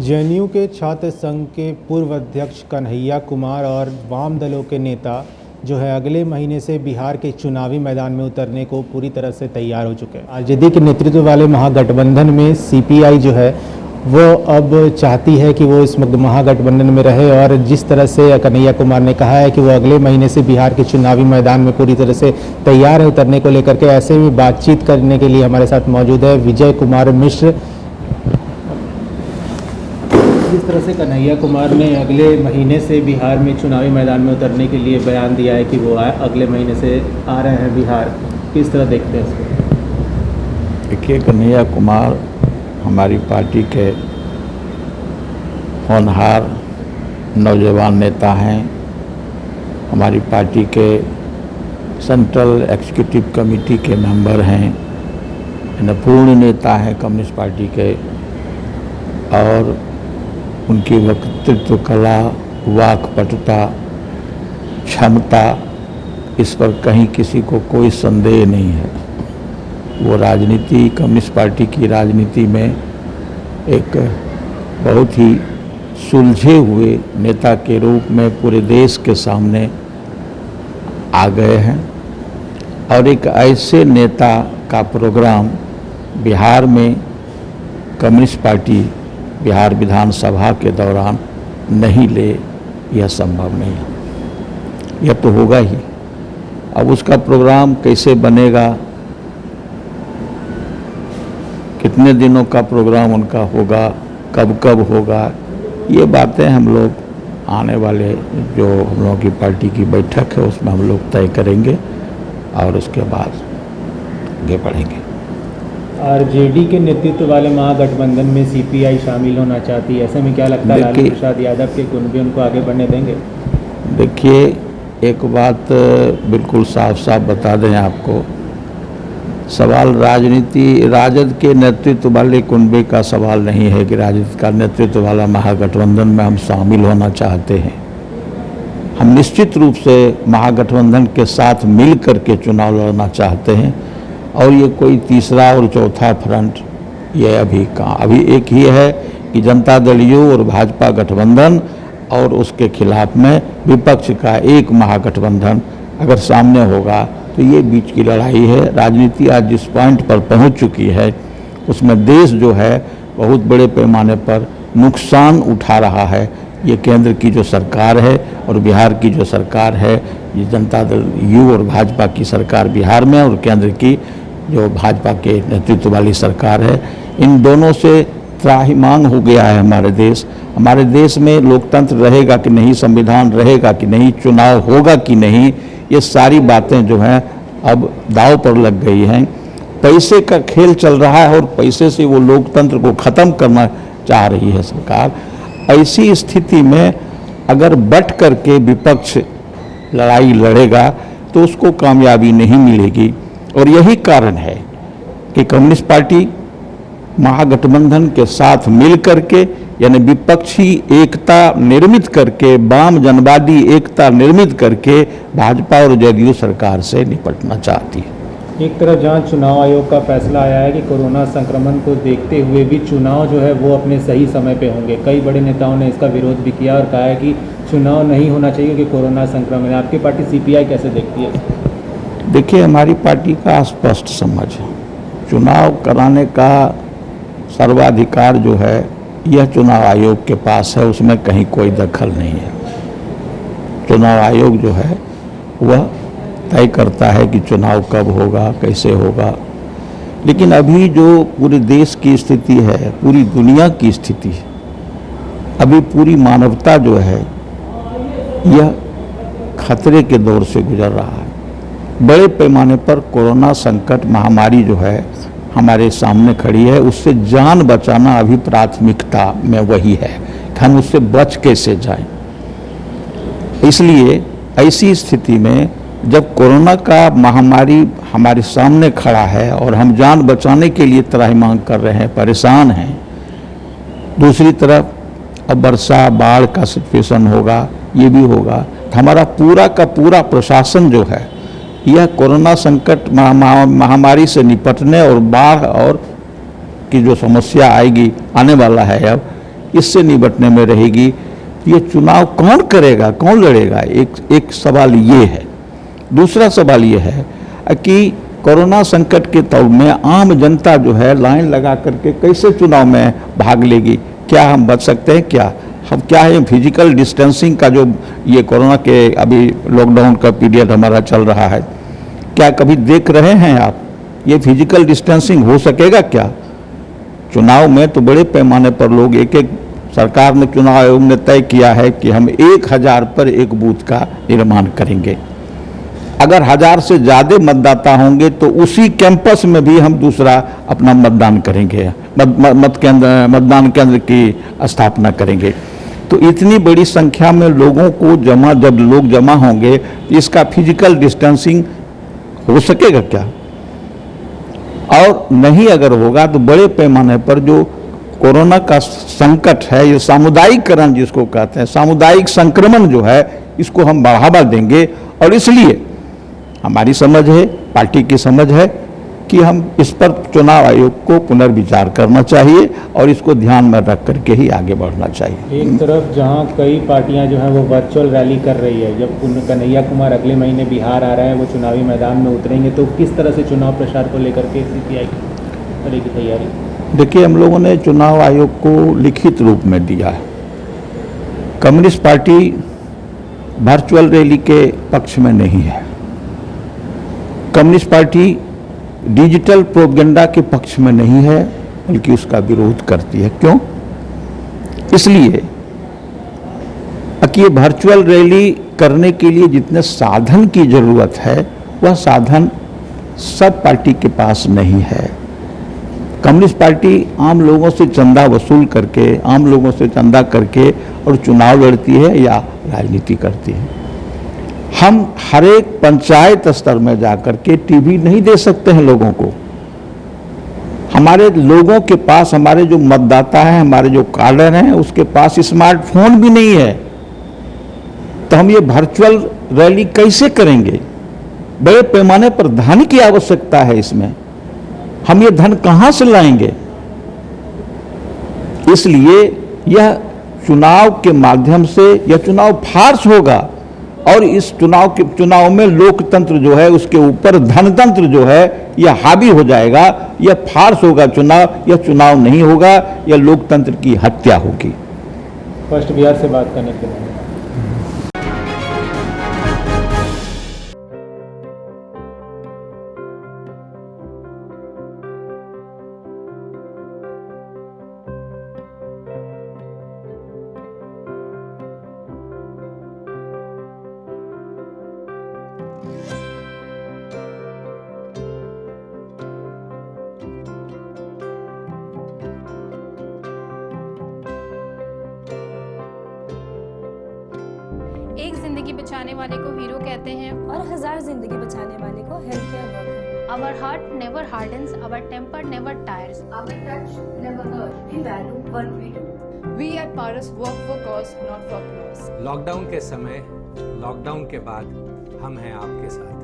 JNU के छात्र संघ के पूर्व अध्यक्ष कन्हैया कुमार और वाम दलों के नेता जो है अगले महीने से बिहार के चुनावी मैदान में उतरने को पूरी तरह से तैयार हो चुके हैं। आरजेडी के नेतृत्व वाले महागठबंधन में सीपीआई जो है वो अब चाहती है कि वो इस महागठबंधन में रहे, और जिस तरह से कन्हैया कुमार ने कहा है कि वो अगले महीने से बिहार के चुनावी मैदान में पूरी तरह से तैयार है उतरने को लेकर के, ऐसे में बातचीत करने के लिए हमारे साथ मौजूद है विजय कुमार मिश्र। जिस तरह से कन्हैया कुमार ने अगले महीने से बिहार में चुनावी मैदान में उतरने के लिए बयान दिया है कि वो अगले महीने से आ रहे हैं बिहार, किस तरह देखते हैं इसको? देखिए, कन्हैया कुमार हमारी पार्टी के होनहार नौजवान नेता हैं। हमारी पार्टी के सेंट्रल एग्जीक्यूटिव कमेटी के मेंबर हैं, पूर्ण नेता हैं कम्युनिस्ट पार्टी के, और उनकी वक्तृत्व कला, वाक्पटुता, क्षमता, इस पर कहीं किसी को कोई संदेह नहीं है। वो राजनीति, कम्युनिस्ट पार्टी की राजनीति में एक बहुत ही सुलझे हुए नेता के रूप में पूरे देश के सामने आ गए हैं, और एक ऐसे नेता का प्रोग्राम बिहार में कम्युनिस्ट पार्टी बिहार विधानसभा के दौरान नहीं ले, यह संभव नहीं है। यह तो होगा ही। अब उसका प्रोग्राम कैसे बनेगा, कितने दिनों का प्रोग्राम उनका होगा, कब कब होगा, ये बातें हम लोग आने वाले जो हम लोगों की पार्टी की बैठक है उसमें हम लोग तय करेंगे, और उसके बाद आगे बढ़ेंगे। आरजेडी के नेतृत्व वाले महागठबंधन में सीपीआई शामिल होना चाहती है, ऐसे में क्या लगता है लालू प्रसाद यादव के कुनबे उनको आगे बढ़ने देंगे? देखिए, एक बात बिल्कुल साफ साफ बता दें आपको, सवाल राजद के नेतृत्व वाले कुनबे का सवाल नहीं है कि राजद का नेतृत्व वाला महागठबंधन में हम शामिल होना चाहते हैं। हम निश्चित रूप से महागठबंधन के साथ मिल करके चुनाव लड़ना चाहते हैं, और ये कोई तीसरा और चौथा फ्रंट ये अभी एक ही है कि जनता दल यू और भाजपा गठबंधन, और उसके खिलाफ में विपक्ष का एक महागठबंधन अगर सामने होगा तो ये बीच की लड़ाई है। राजनीति आज जिस पॉइंट पर पहुंच चुकी है उसमें देश जो है बहुत बड़े पैमाने पर नुकसान उठा रहा है। ये केंद्र की जो सरकार है और बिहार की जो सरकार है, ये जनता दल यू और भाजपा की सरकार बिहार में, और केंद्र की जो भाजपा के नेतृत्व वाली सरकार है, इन दोनों से त्राहिमाम हो गया है हमारे देश। हमारे देश में लोकतंत्र रहेगा कि नहीं, संविधान रहेगा कि नहीं, चुनाव होगा कि नहीं, ये सारी बातें जो हैं अब दांव पर लग गई हैं। पैसे का खेल चल रहा है, और पैसे से वो लोकतंत्र को ख़त्म करना चाह रही है सरकार। ऐसी स्थिति में अगर बट करके विपक्ष लड़ाई लड़ेगा तो उसको कामयाबी नहीं मिलेगी, और यही कारण है कि कम्युनिस्ट पार्टी महागठबंधन के साथ मिल करके, यानी विपक्षी एकता निर्मित करके, वाम जनवादी एकता निर्मित करके भाजपा और जेडीयू सरकार से निपटना चाहती है। एक तरफ जहां चुनाव आयोग का फैसला आया है कि कोरोना संक्रमण को देखते हुए भी चुनाव जो है वो अपने सही समय पे होंगे, कई बड़े नेताओं ने इसका विरोध भी किया और कहा है कि चुनाव नहीं होना चाहिए कि कोरोना संक्रमण है। आपकी पार्टी सीपीआई कैसे देखती है? देखिए, हमारी पार्टी का स्पष्ट समझ है, चुनाव कराने का सर्वाधिकार जो है यह चुनाव आयोग के पास है, उसमें कहीं कोई दखल नहीं है। चुनाव आयोग जो है वह तय करता है कि चुनाव कब होगा, कैसे होगा। लेकिन अभी जो पूरे देश की स्थिति है, पूरी दुनिया की स्थिति है, अभी पूरी मानवता जो है यह खतरे के दौर से गुजर रहा है। बड़े पैमाने पर कोरोना संकट महामारी जो है हमारे सामने खड़ी है, उससे जान बचाना अभी प्राथमिकता में वही है कि हम उससे बच कैसे जाएं। इसलिए ऐसी स्थिति में जब कोरोना का महामारी हमारे सामने खड़ा है और हम जान बचाने के लिए त्राहिमाम कर रहे हैं, परेशान हैं, दूसरी तरफ अब वर्षा बाढ़ का सिचुएशन होगा, ये भी होगा, तो हमारा पूरा का पूरा प्रशासन जो है यह कोरोना संकट महामारी से निपटने और बाढ़ और की जो समस्या आएगी, आने वाला है अब, इससे निपटने में रहेगी। ये चुनाव कौन करेगा, कौन लड़ेगा, एक सवाल ये है। दूसरा सवाल ये है कि कोरोना संकट के तौर में आम जनता जो है लाइन लगा करके कैसे चुनाव में भाग लेगी? क्या हम बच सकते हैं? क्या हम क्या है फिजिकल डिस्टेंसिंग का जो ये कोरोना के अभी लॉकडाउन का पीरियड हमारा चल रहा है, क्या कभी देख रहे हैं आप ये फिजिकल डिस्टेंसिंग हो सकेगा क्या? चुनाव में तो बड़े पैमाने पर लोग एक सरकार ने, चुनाव आयोग ने तय किया है कि हम 1000 पर एक बूथ का निर्माण करेंगे। अगर 1000 से ज़्यादा मतदाता होंगे तो उसी कैंपस में भी हम दूसरा अपना मतदान करेंगे, मतदान केंद्र की स्थापना करेंगे। तो इतनी बड़ी संख्या में लोगों को जब लोग जमा होंगे, इसका फिजिकल डिस्टेंसिंग हो सकेगा क्या? और नहीं अगर होगा तो बड़े पैमाने पर जो कोरोना का संकट है, ये सामुदायिकरण जिसको कहते हैं, सामुदायिक संक्रमण जो है, इसको हम बढ़ावा देंगे। और इसलिए हमारी समझ है, पार्टी की समझ है कि हम इस पर चुनाव आयोग को पुनर्विचार करना चाहिए और इसको ध्यान में रख करके ही आगे बढ़ना चाहिए। एक तरफ जहां कई पार्टियां जो हैं वो वर्चुअल रैली कर रही है, जब कन्हैया कुमार अगले महीने बिहार आ रहे हैं, वो चुनावी मैदान में उतरेंगे, तो किस तरह से चुनाव प्रचार को लेकर के सीपीआई करेगी तैयारी? देखिए, हम लोगों ने चुनाव आयोग को लिखित रूप में दिया है। कम्युनिस्ट पार्टी वर्चुअल रैली के पक्ष में नहीं है। कम्युनिस्ट पार्टी डिजिटल प्रोपेगेंडा के पक्ष में नहीं है, बल्कि उसका विरोध करती है। क्यों? इसलिए कि ये वर्चुअल रैली करने के लिए जितने साधन की जरूरत है, वह साधन सब पार्टी के पास नहीं है। कम्युनिस्ट पार्टी आम लोगों से चंदा वसूल करके, आम लोगों से चंदा करके और चुनाव लड़ती है या राजनीति करती है। हम हर एक पंचायत स्तर में जाकर के टीवी नहीं दे सकते हैं लोगों को। हमारे लोगों के पास, हमारे जो मतदाता हैं, हमारे जो कार्डर हैं, उसके पास स्मार्टफोन भी नहीं है। तो हम ये वर्चुअल रैली कैसे करेंगे? बड़े पैमाने पर धन की आवश्यकता है इसमें। हम ये धन कहां से लाएंगे? इसलिए यह चुनाव के माध्यम से यह चुनाव फार्स होगा और इस चुनाव में लोकतंत्र जो है उसके ऊपर धनतंत्र जो है यह हावी हो जाएगा। यह फार्स होगा चुनाव, यह चुनाव नहीं होगा, यह लोकतंत्र की हत्या होगी। फर्स्ट बिहार से बात करने के लिए एक जिंदगी बचाने वाले को हीरो कहते हैं और 1000 जिंदगी बचाने वाले को health care worker. Our heart never hardens, our temper never tires. Our touch never hurt. We value what we do. We at Paras work for cause, not for applause. Lockdown के समय, lockdown के बाद हम हैं आपके साथ।